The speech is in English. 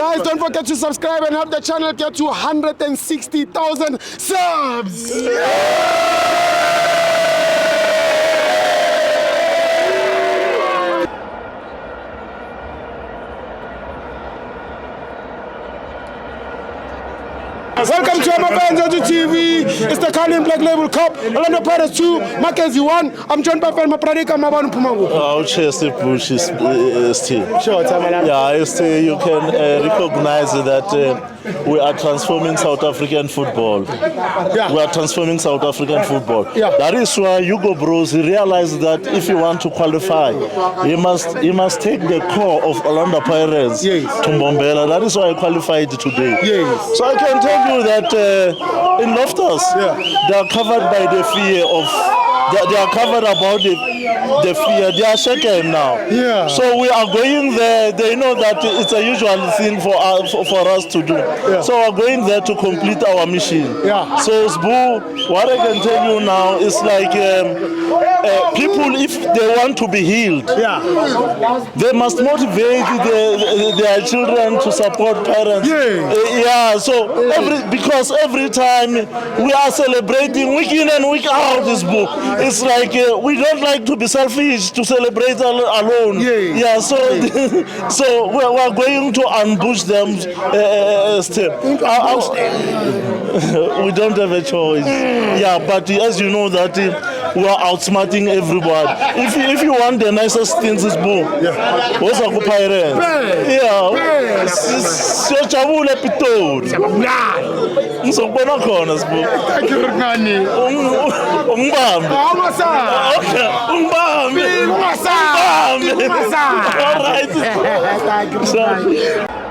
Guys, don't forget to subscribe and help the channel get to 160,000 subs. Welcome to my fans on TV. It's the Carling Black Label Cup. Orlando Pirates 2, Mackenzie 1. I'm joined by Felma Pradika Mabanu Pumangu. Our chest push is still. Sure, Tamala. Yeah, still you can recognize that we are transforming South African football. Yeah. We are transforming South African football. Yeah. That is why Hugo Bros realized that if you want to qualify, he must take the core of Orlando Pirates Yes. to Mbombela. That is why I qualified today. Yes. So I can tell you that in Loftus, they are covered by the fear of. They are covered about the fear. They are shaken now. Yeah. So we are going there. They know that it's a usual thing for us to do. Yeah. So we're going there to complete our mission. Yeah. So Sbu, what I can tell you now is like people, if they want to be healed, they must motivate their children to support parents. Yeah. So because every time we are celebrating week in and week out, this book, it's like we don't like to be selfish to celebrate alone. So so we're going to ambush them. We don't have a choice. But as you know that we are outsmarting everybody. If you want the nicest things, is boom. What's up, Pirates? Siyajabula ePitori. Ngizokubona khona Sbu. Thank you, Rugani. Ungibambe. Okay, ungibambe. All right. Thank you.